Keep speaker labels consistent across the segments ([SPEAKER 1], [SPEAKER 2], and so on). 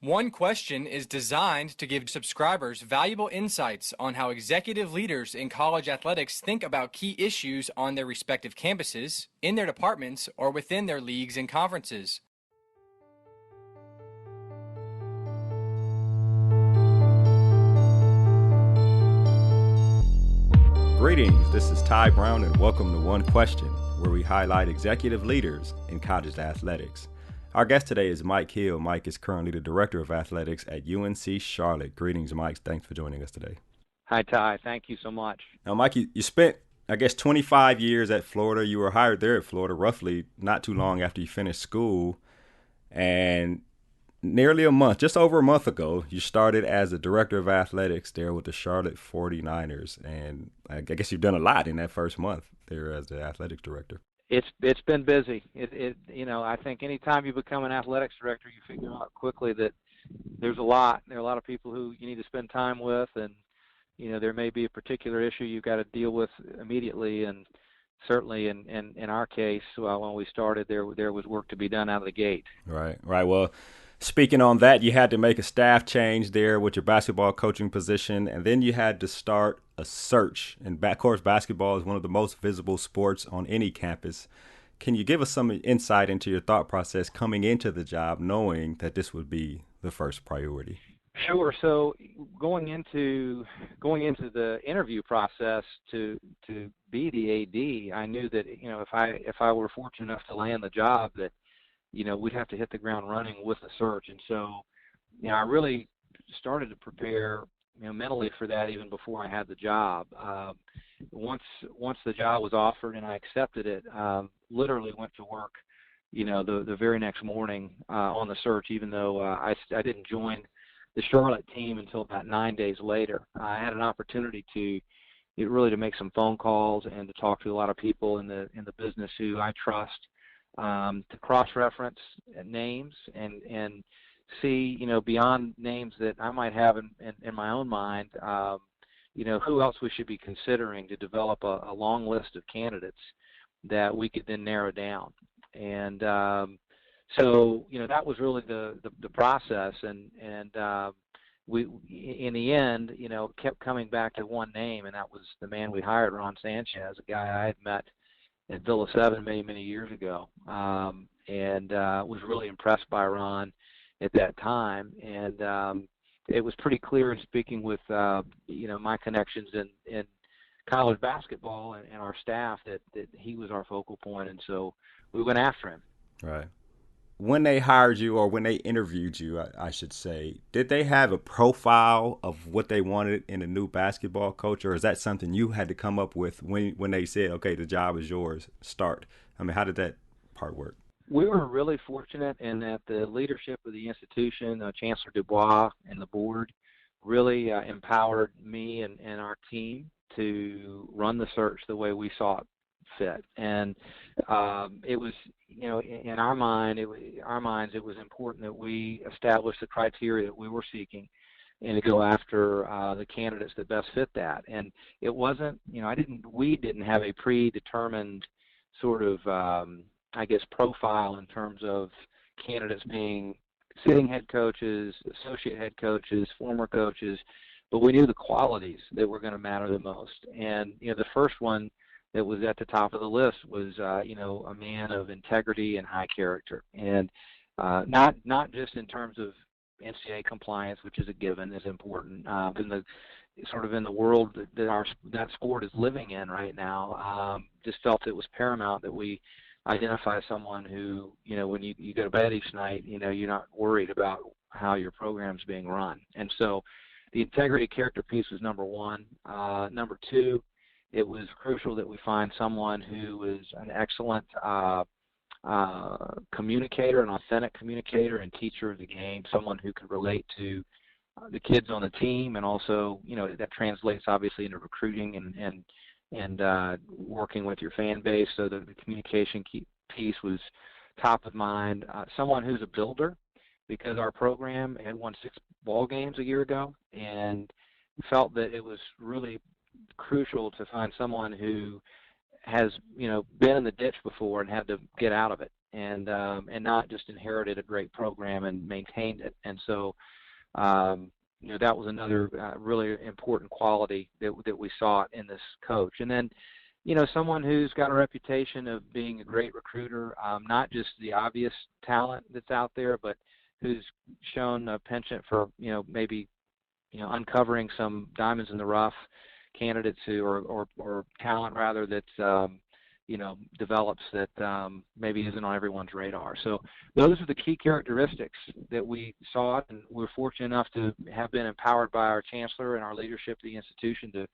[SPEAKER 1] One Question is designed to give subscribers valuable insights on how executive leaders in college athletics think about key issues on their respective campuses, in their departments, or within their leagues and conferences.
[SPEAKER 2] Greetings, this is Ty Brown, and welcome to One Question, where we highlight executive leaders in college athletics. Our guest today is Mike Hill. Mike is currently the Director of Athletics at UNC-Charlotte. Greetings, Mike. Thanks for joining us today.
[SPEAKER 3] Hi, Ty. Thank you so much.
[SPEAKER 2] Now, Mike, you spent, 25 years at Florida. You were hired there at Florida roughly not too long after you finished school. And nearly a month, just over a month ago, you started as the Director of Athletics there with the Charlotte 49ers. And I guess you've done a lot in that first month there as the Athletics Director.
[SPEAKER 3] It's been busy. I think anytime you become an athletics director, you figure out quickly that there's a lot. There are a lot of people who you need to spend time with, and there may be a particular issue you've got to deal with immediately. And certainly in our case, when we started, there was work to be done out of the gate.
[SPEAKER 2] Right. Well, speaking on that, you had to make a staff change there with your basketball coaching position, and then you had to start a search. And of course, basketball is one of the most visible sports on any campus. Can you give us some insight into your thought process coming into the job, knowing that this would be the first priority?
[SPEAKER 3] Sure. So going into the interview process to be the AD, I knew that if I were fortunate enough to land the job, that we'd have to hit the ground running with the search. And so I really started to prepare mentally for that even before I had the job. Once the job was offered and I accepted it, literally went to work the very next morning on the search, even though I didn't join the Charlotte team until about 9 days later. I had an opportunity to make some phone calls and to talk to a lot of people in the business who I trust, to cross-reference names and see, beyond names that I might have in my own mind, who else we should be considering to develop a long list of candidates that we could then narrow down. And so that was really the process, and we in the end kept coming back to one name, and that was the man we hired, Ron Sanchez, a guy I had met at Villa 7 many years ago, and was really impressed by Ron at that time. And it was pretty clear in speaking with my connections in college basketball and our staff that he was our focal point, and so we went after him.
[SPEAKER 2] Right. When they hired you, or when they interviewed you, I should say, did they have a profile of what they wanted in a new basketball coach, or is that something you had to come up with when they said, okay, the job is yours, start? I mean, how did that part work?
[SPEAKER 3] We were really fortunate in that the leadership of the institution, Chancellor Dubois and the board, really empowered me and our team to run the search the way we saw it fit. And it was, in our minds, it was important that we establish the criteria that we were seeking and to go after the candidates that best fit that. And it wasn't, we didn't have a predetermined sort of, profile in terms of candidates being sitting head coaches, associate head coaches, former coaches, but we knew the qualities that were going to matter the most. And, the first one that was at the top of the list was, a man of integrity and high character. And not just in terms of NCAA compliance, which is a given, is important, in the world that sport is living in right now. Just felt it was paramount that we identify someone who, when you go to bed each night, you're not worried about how your program's being run. And so the integrity character piece was number one. Number two, it was crucial that we find someone who is an excellent communicator, an authentic communicator and teacher of the game, someone who could relate to the kids on the team, and also, that translates obviously into recruiting and working with your fan base, so that the communication piece was top of mind. Someone who's a builder, because our program had won 6 ball games a year ago, and felt that it was really crucial to find someone who has been in the ditch before and had to get out of it, and not just inherited a great program and maintained it. And so, that was another really important quality that we saw in this coach. And then, someone who's got a reputation of being a great recruiter, not just the obvious talent that's out there, but who's shown a penchant for, maybe, uncovering some diamonds in the rough candidates or talent rather that's, develops that maybe isn't on everyone's radar. So those are the key characteristics that we saw, and we're fortunate enough to have been empowered by our chancellor and our leadership of the institution to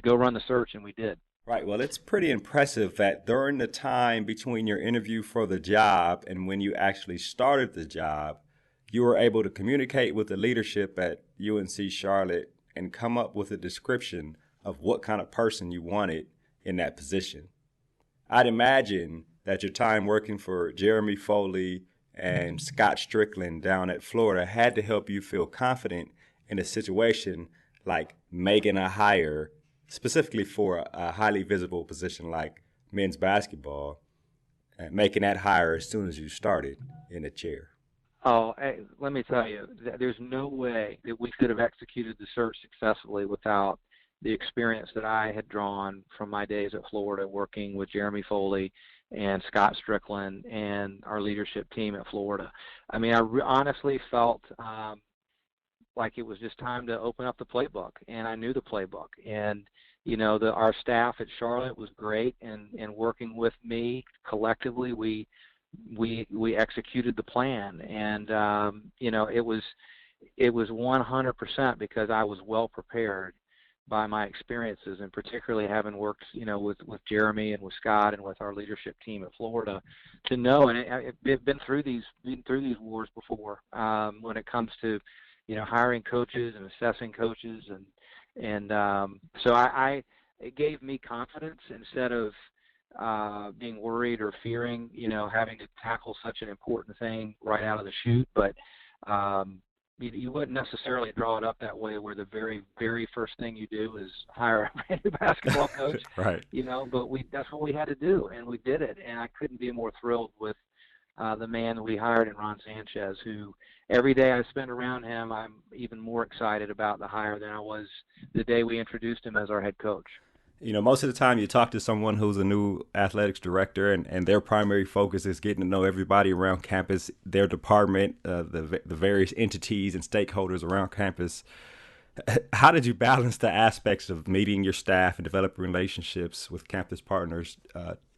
[SPEAKER 3] go run the search, and we did.
[SPEAKER 2] Right. Well, it's pretty impressive that during the time between your interview for the job and when you actually started the job, you were able to communicate with the leadership at UNC-Charlotte and come up with a description of what kind of person you wanted in that position. I'd imagine that your time working for Jeremy Foley and Scott Strickland down at Florida had to help you feel confident in a situation like making a hire, specifically for a highly visible position like men's basketball, and making that hire as soon as you started in the chair.
[SPEAKER 3] Oh, let me tell you, there's no way that we could have executed the search successfully without the experience that I had drawn from my days at Florida working with Jeremy Foley and Scott Strickland and our leadership team at Florida. I mean, I honestly felt like it was just time to open up the playbook, and I knew the playbook. And, our staff at Charlotte was great, and working with me collectively, we executed the plan. And, it was 100% because I was well prepared by my experiences, and particularly having worked, with Jeremy and with Scott and with our leadership team at Florida, to know, and I've been through these wars before when it comes to, hiring coaches and assessing coaches, and so it gave me confidence instead of being worried or fearing, having to tackle such an important thing right out of the chute. But you wouldn't necessarily draw it up that way, where the very, very first thing you do is hire a brand new basketball coach.
[SPEAKER 2] Right.
[SPEAKER 3] But that's what we had to do, and we did it. And I couldn't be more thrilled with the man that we hired in Ron Sanchez, who every day I spend around him, I'm even more excited about the hire than I was the day we introduced him as our head coach.
[SPEAKER 2] Most of the time you talk to someone who's a new athletics director, and their primary focus is getting to know everybody around campus, their department, the various entities and stakeholders around campus. How did you balance the aspects of meeting your staff and developing relationships with campus partners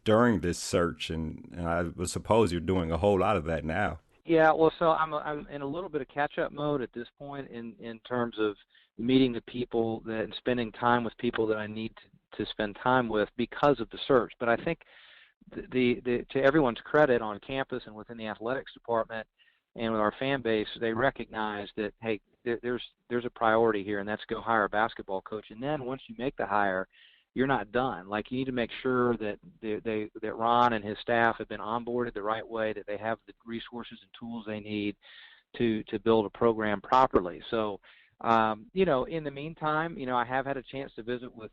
[SPEAKER 2] during this search? And I would suppose you're doing a whole lot of that now.
[SPEAKER 3] Yeah, well, so I'm in a little bit of catch-up mode at this point in terms of meeting the people and spending time with people that I need to spend time with because of the search. But I think to everyone's credit on campus and within the athletics department and with our fan base, they recognize that, hey, there's a priority here, and that's go hire a basketball coach. And then once you make the hire, you're not done. Like, you need to make sure that that Ron and his staff have been onboarded the right way, that they have the resources and tools they need to build a program properly. So, in the meantime, I have had a chance to visit with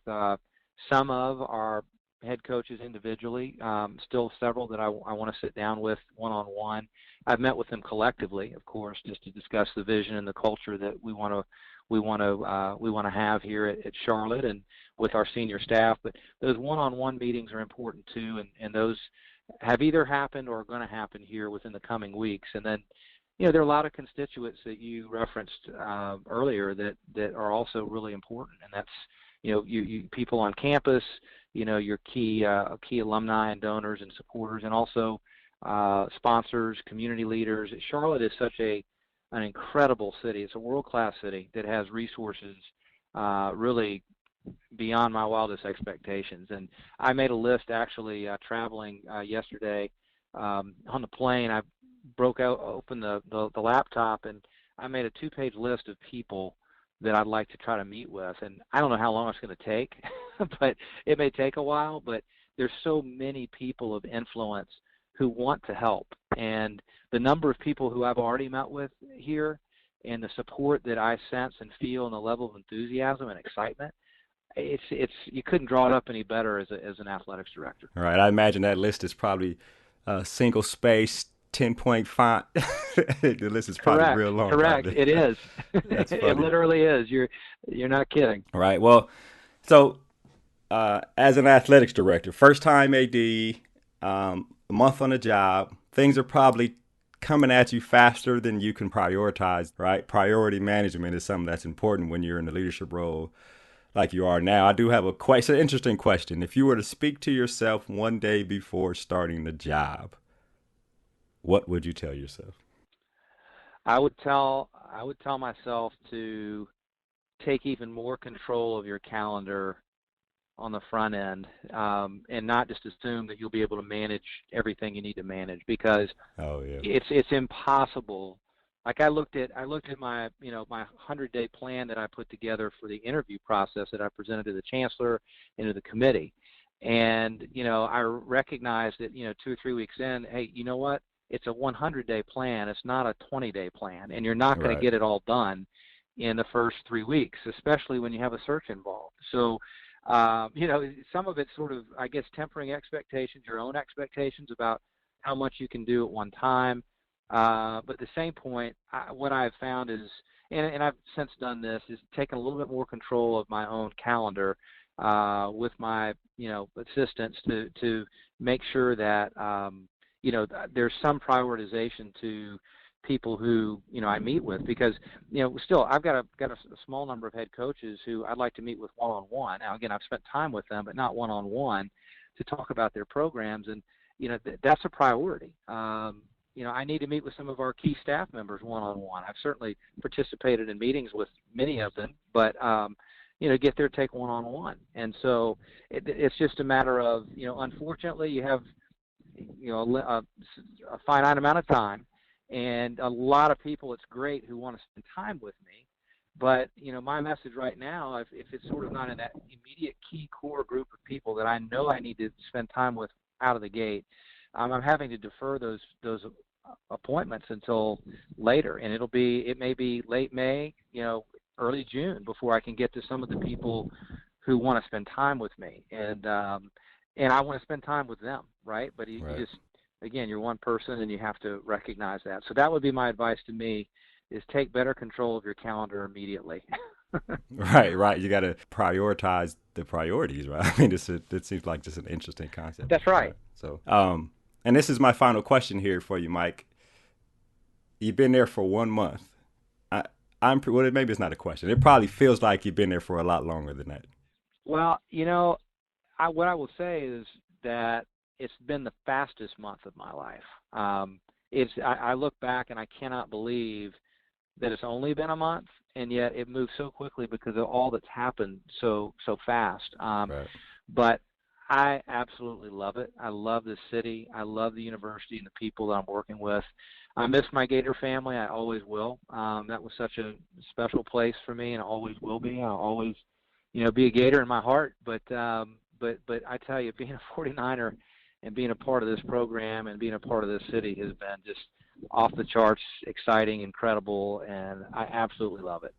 [SPEAKER 3] some of our head coaches individually, still several that I want to sit down with one-on-one. I've met with them collectively, of course, just to discuss the vision and the culture that we want to have here at Charlotte and with our senior staff. But those one-on-one meetings are important too, and those have either happened or are going to happen here within the coming weeks. And then, there are a lot of constituents that you referenced earlier that are also really important, and that's you people on campus, your key alumni and donors and supporters, and also sponsors, community leaders. Charlotte is such an incredible city. It's a world-class city that has resources really beyond my wildest expectations. And I made a list actually traveling yesterday on the plane. I open the laptop, and I made a 2-page list of people that I'd like to try to meet with. And I don't know how long it's going to take, but it may take a while. But there's so many people of influence who want to help. And the number of people who I've already met with here and the support that I sense and feel and the level of enthusiasm and excitement, it's you couldn't draw it up any better as an athletics director.
[SPEAKER 2] All right. I imagine that list is probably single space 10-point font. The list is probably
[SPEAKER 3] Correct.
[SPEAKER 2] real long
[SPEAKER 3] Correct.
[SPEAKER 2] probably.
[SPEAKER 3] It is.
[SPEAKER 2] That's
[SPEAKER 3] It
[SPEAKER 2] funny.
[SPEAKER 3] literally is. You're not kidding.
[SPEAKER 2] All right. Well, so as an athletics director, first time AD, a month on the job, things are probably coming at you faster than you can prioritize, right? Priority management is something that's important when you're in a leadership role like you are now. I do have it's an interesting question. If you were to speak to yourself one day before starting the job, what would you tell yourself?
[SPEAKER 3] I would tell myself to take even more control of your calendar on the front end, and not just assume that you'll be able to manage everything you need to manage, because
[SPEAKER 2] Oh yeah.
[SPEAKER 3] it's impossible. Like I looked at my my 100-day plan that I put together for the interview process that I presented to the chancellor and to the committee, and I recognized that 2 or 3 weeks in, hey, you know what? It's a 100-day plan. It's not a 20-day plan, and you're not going to
[SPEAKER 2] Right.
[SPEAKER 3] get it all done in the first 3 weeks, especially when you have a search involved. So, some of it's sort of, I guess, tempering expectations, your own expectations about how much you can do at one time. But at the same point, what I've found is, and I've since done this, is taken a little bit more control of my own calendar with my, assistants to make sure that, there's some prioritization to people who I meet with, because still I've got a small number of head coaches who I'd like to meet with one-on-one. Now again, I've spent time with them, but not one-on-one to talk about their programs, and that's a priority. I need to meet with some of our key staff members one-on-one. I've certainly participated in meetings with many of them, but get their take one-on-one. And so it's just a matter of, unfortunately, you have a finite amount of time, and a lot of people, it's great, who want to spend time with me. But my message right now, if it's sort of not in that immediate key core group of people that I know I need to spend time with out of the gate, I'm having to defer those appointments until later, and it may be late May, early June, before I can get to some of the people who want to spend time with me, and I want to spend time with them, right? But you
[SPEAKER 2] Right.
[SPEAKER 3] just, again, you're one person, and you have to recognize that. So that would be my advice to me: is take better control of your calendar immediately.
[SPEAKER 2] Right, right. You got to prioritize the priorities, right? I mean, it seems like just an interesting concept.
[SPEAKER 3] That's right.
[SPEAKER 2] Right. So, and this is my final question here for you, Mike. You've been there for 1 month. I, well, maybe it's not a question. It probably feels like you've been there for a lot longer than that.
[SPEAKER 3] Well, what I will say is that it's been the fastest month of my life. I look back and I cannot believe that it's only been a month, and yet it moved so quickly because of all that's happened so fast.
[SPEAKER 2] Right.
[SPEAKER 3] But I absolutely love it. I love the city. I love the university and the people that I'm working with. I miss my Gator family. I always will. That was such a special place for me, and always will be. I'll always, be a Gator in my heart. But I tell you, being a 49er and being a part of this program and being a part of this city has been just off the charts, exciting, incredible, and I absolutely love it.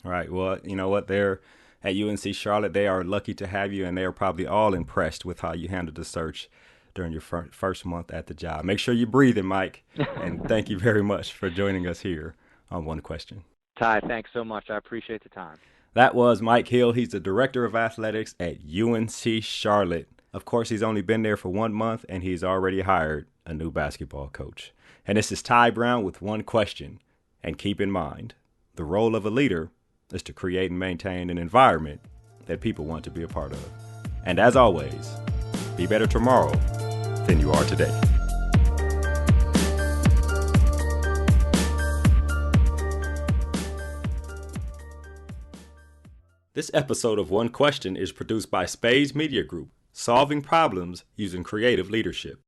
[SPEAKER 2] All right. Well, you know what? They're at UNC-Charlotte. They are lucky to have you, and they are probably all impressed with how you handled the search during your first month at the job. Make sure you're breathing, Mike, and thank you very much for joining us here on One Question.
[SPEAKER 3] Ty, thanks so much. I appreciate the time.
[SPEAKER 2] That was Mike Hill. He's the director of athletics at UNC-Charlotte. Of course, he's only been there for 1 month, and he's already hired a new basketball coach. And this is Ty Brown with One Question. And keep in mind, the role of a leader is to create and maintain an environment that people want to be a part of. And as always, be better tomorrow than you are today. This episode of One Question is produced by Spades Media Group, solving problems using creative leadership.